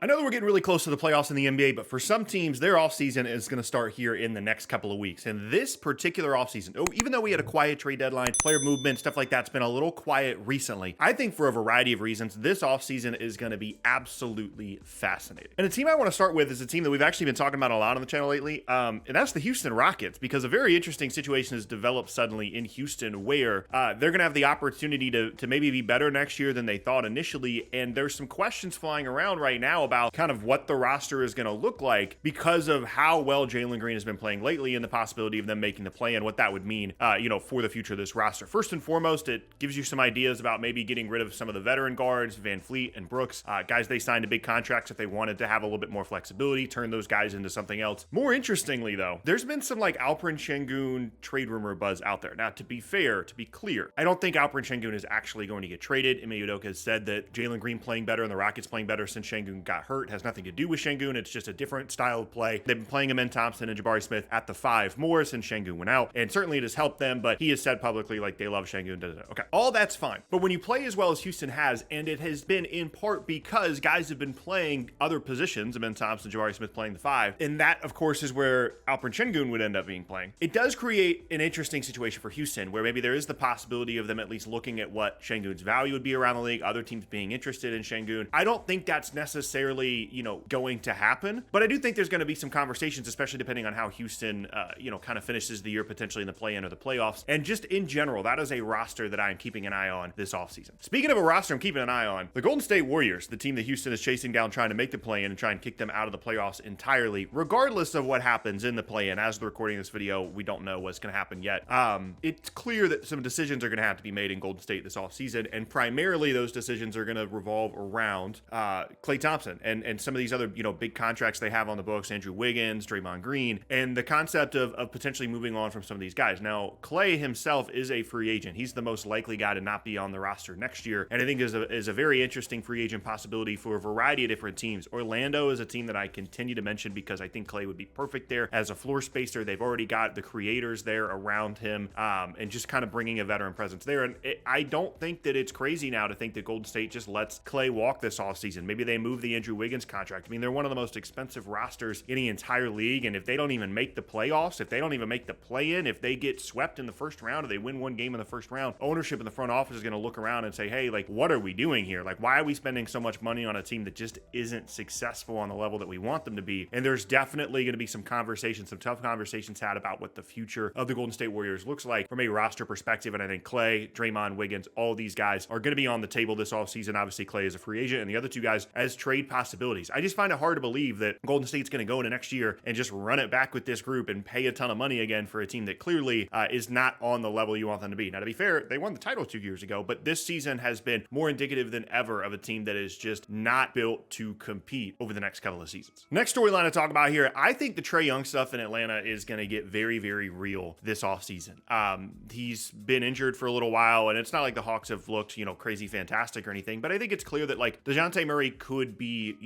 I know that we're getting really close to the playoffs in the NBA, but for some teams, their offseason is going to start here in the next couple of weeks. And this particular offseason, even though we had a quiet trade deadline, player movement, stuff like that's been a little quiet recently, I think for a variety of reasons, this offseason is going to be absolutely fascinating. And a team I want to start with is a team that we've actually been talking about a lot on the channel lately, and that's the Houston Rockets, because a very interesting situation has developed suddenly in Houston where they're going to have the opportunity to maybe be better next year than they thought initially. And there's some questions flying around right now about kind of what the roster is going to look like because of how well Jalen Green has been playing lately and the possibility of them making the play and what that would mean, for the future of this roster. First and foremost, it gives you some ideas about maybe getting rid of some of the veteran guards, Van Fleet and Brooks, guys they signed to big contracts if they wanted to have a little bit more flexibility, turn those guys into something else. More interestingly, though, there's been some like Alperen Sengun trade rumor buzz out there. Now, to be fair, to be clear, I don't think Alperen Sengun is actually going to get traded. Ime Udoka has said that Jalen Green playing better and the Rockets playing better since Sengun got hurt has nothing to do with Sengun. It's just a different style of play. They've been playing Alperen Thompson and Jabari Smith at the 5 more since Sengun went out, and certainly it has helped them, but he has said publicly like they love Sengun. Okay, all that's fine. But when you play as well as Houston has, and it has been in part because guys have been playing other positions, Alperen Thompson, Jabari Smith playing the 5, and that of course is where Alperen Sengun would end up being playing. It does create an interesting situation for Houston where maybe there is the possibility of them at least looking at what Sengun's value would be around the league, other teams being interested in Sengun. I don't think that's necessarily, going to happen, but I do think there's going to be some conversations, especially depending on how Houston, kind of finishes the year potentially in the play-in or the playoffs. And just in general, that is a roster that I am keeping an eye on this offseason. Speaking of a roster I'm keeping an eye on, the Golden State Warriors, the team that Houston is chasing down, trying to make the play-in and try and kick them out of the playoffs entirely, regardless of what happens in the play-in. As of the recording of this video, we don't know what's going to happen yet. It's clear that some decisions are going to have to be made in Golden State this offseason, and primarily those decisions are going to revolve around Klay Thompson and some of these other, big contracts they have on the books, Andrew Wiggins, Draymond Green, and the concept of potentially moving on from some of these guys. Now, Klay himself is a free agent. He's the most likely guy to not be on the roster next year, and I think is a very interesting free agent possibility for a variety of different teams. Orlando is a team that I continue to mention because I think Klay would be perfect there as a floor spacer. They've already got the creators there around him, and just kind of bringing a veteran presence there. And I don't think that it's crazy now to think that Golden State just lets Klay walk this offseason. Maybe they move the Andrew Wiggins contract. I mean, they're one of the most expensive rosters in the entire league, and if they don't even make the playoffs, if they don't even make the play-in, if they get swept in the first round or they win one game in the first round, ownership in the front office is going to look around and say, hey, like, what are we doing here? Like, why are we spending so much money on a team that just isn't successful on the level that we want them to be? And there's definitely going to be some conversations, some tough conversations had about what the future of the Golden State Warriors looks like from a roster perspective. And I think Klay, Draymond, Wiggins, all these guys are going to be on the table this offseason. Obviously, Klay is a free agent, and the other two guys as trade possibilities. I just find it hard to believe that Golden State's going to go into next year and just run it back with this group and pay a ton of money again for a team that clearly is not on the level you want them to be. Now, to be fair, they won the title 2 years ago, but this season has been more indicative than ever of a team that is just not built to compete over the next couple of seasons. Next storyline to talk about here, I think the Trae Young stuff in Atlanta is going to get very, very real this offseason. He's been injured for a little while, and it's not like the Hawks have looked, crazy fantastic or anything, but I think it's clear that like DeJounte Murray could be,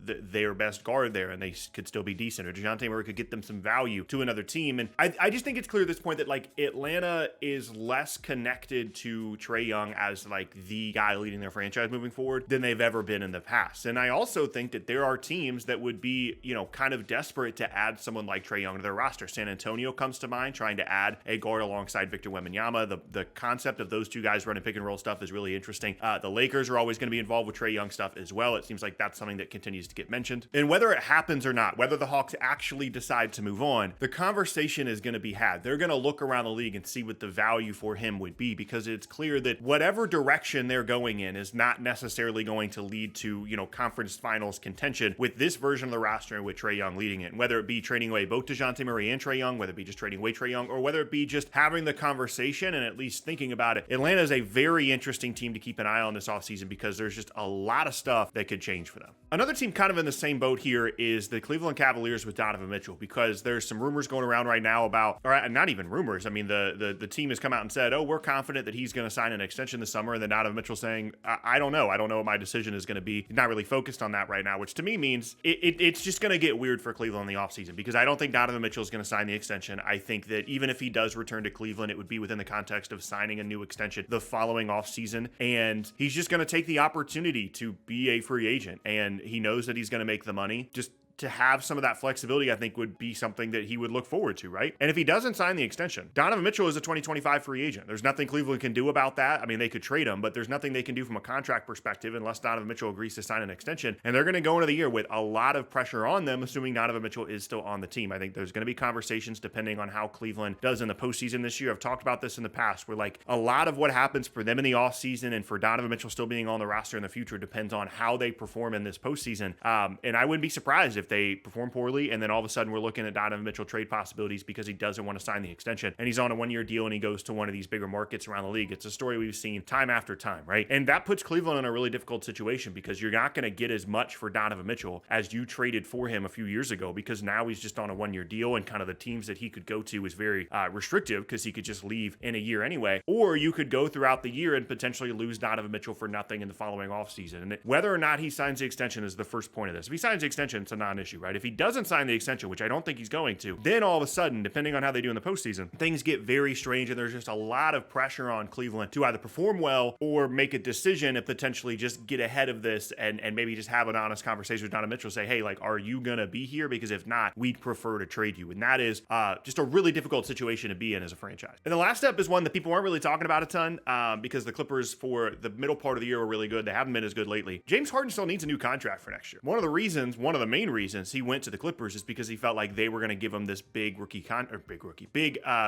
their best guard there, and they could still be decent, or DeJounte Murray could get them some value to another team. And I just think it's clear at this point that like Atlanta is less connected to Trae Young as like the guy leading their franchise moving forward than they've ever been in the past. And I also think that there are teams that would be, kind of desperate to add someone like Trae Young to their roster. San Antonio comes to mind, trying to add a guard alongside Victor Wembanyama. The concept of those two guys running pick and roll stuff is really interesting. The Lakers are always going to be involved with Trae Young stuff as well. It seems like that's something that continues to get mentioned. And whether it happens or not, whether the Hawks actually decide to move on, the conversation is going to be had. They're going to look around the league and see what the value for him would be, because it's clear that whatever direction they're going in is not necessarily going to lead to, conference finals contention with this version of the roster and with Trae Young leading it. And whether it be trading away both DeJounte Murray and Trae Young, whether it be just trading away Trae Young, or whether it be just having the conversation and at least thinking about it, Atlanta is a very interesting team to keep an eye on this offseason because there's just a lot of stuff that could change for them. Another team kind of in the same boat here is the Cleveland Cavaliers with Donovan Mitchell, because there's some rumors going around right now about, or not even rumors, I mean, the team has come out and said, oh, we're confident that he's going to sign an extension this summer, and then Donovan Mitchell saying, I don't know what my decision is going to be. He's not really focused on that right now, which to me means it's just going to get weird for Cleveland in the offseason, because I don't think Donovan Mitchell is going to sign the extension. I think that even if he does return to Cleveland, it would be within the context of signing a new extension the following offseason, and he's just going to take the opportunity to be a free agent. And and he knows that he's going to make the money. Just to have some of that flexibility, I think would be something that he would look forward to, right? And if he doesn't sign the extension, Donovan Mitchell is a 2025 free agent. There's nothing Cleveland can do about that. I mean, they could trade him, but there's nothing they can do from a contract perspective unless Donovan Mitchell agrees to sign an extension. And they're going to go into the year with a lot of pressure on them, assuming Donovan Mitchell is still on the team. I think there's going to be conversations depending on how Cleveland does in the postseason this year. I've talked about this in the past, where like a lot of what happens for them in the offseason and for Donovan Mitchell still being on the roster in the future depends on how they perform in this postseason. And I wouldn't be surprised if they perform poorly, and then all of a sudden we're looking at Donovan Mitchell trade possibilities because he doesn't want to sign the extension and he's on a 1-year deal and he goes to one of these bigger markets around the league. It's a story we've seen time after time, right? And that puts Cleveland in a really difficult situation because you're not going to get as much for Donovan Mitchell as you traded for him a few years ago, because now he's just on a 1-year deal and kind of the teams that he could go to is very restrictive because he could just leave in a year anyway. Or you could go throughout the year and potentially lose Donovan Mitchell for nothing in the following offseason. And whether or not he signs the extension is the first point of this. If he signs the extension, it's a non-issue, right? If he doesn't sign the extension, which I don't think he's going to, then all of a sudden, depending on how they do in the postseason, things get very strange and there's just a lot of pressure on Cleveland to either perform well or make a decision and potentially just get ahead of this and maybe just have an honest conversation with Donovan Mitchell, say, hey, like, are you going to be here? Because if not, we'd prefer to trade you. And that is just a really difficult situation to be in as a franchise. And the last step is one that people aren't really talking about a ton because the Clippers for the middle part of the year were really good. They haven't been as good lately. James Harden still needs a new contract for next year. One of the main reasons he went to the Clippers is because he felt like they were going to give him this big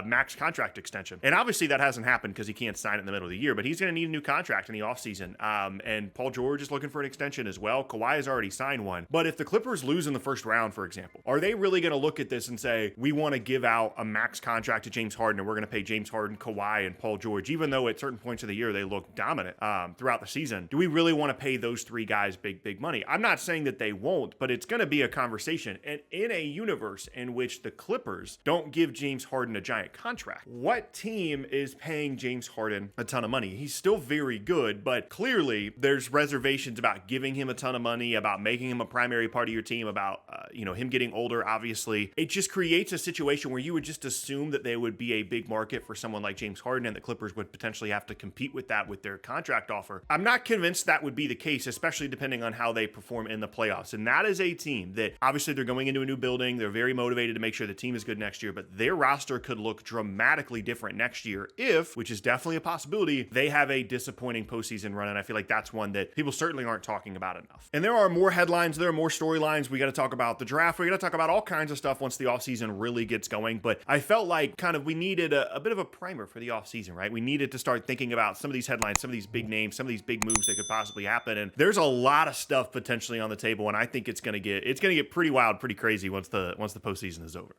max contract extension. And obviously that hasn't happened because he can't sign it in the middle of the year, but he's going to need a new contract in the offseason. And Paul George is looking for an extension as well. Kawhi has already signed one. But if the Clippers lose in the first round, for example, are they really going to look at this and say, we want to give out a max contract to James Harden and we're going to pay James Harden, Kawhi, and Paul George, even though at certain points of the year they look dominant throughout the season? Do we really want to pay those three guys big money? I'm not saying that they won't, but it's going to be a conversation. And in a universe in which the Clippers don't give James Harden a giant contract, what team is paying James Harden a ton of money? He's still very good, but clearly there's reservations about giving him a ton of money, about making him a primary part of your team, about him getting older. Obviously, it just creates a situation where you would just assume that they would be a big market for someone like James Harden, and the Clippers would potentially have to compete with that with their contract offer. I'm not convinced that would be the case, especially depending on how they perform in the playoffs. And that is a team that obviously they're going into a new building. They're very motivated to make sure the team is good next year, but their roster could look dramatically different next year if, which is definitely a possibility, they have a disappointing postseason run. And I feel like that's one that people certainly aren't talking about enough. And there are more headlines, there are more storylines. We got to talk about the draft. We got to talk about all kinds of stuff once the offseason really gets going. But I felt like kind of we needed a bit of a primer for the offseason, right? We needed to start thinking about some of these headlines, some of these big names, some of these big moves that could possibly happen. And there's a lot of stuff potentially on the table. And I think it's going to get pretty wild, pretty crazy once the postseason is over.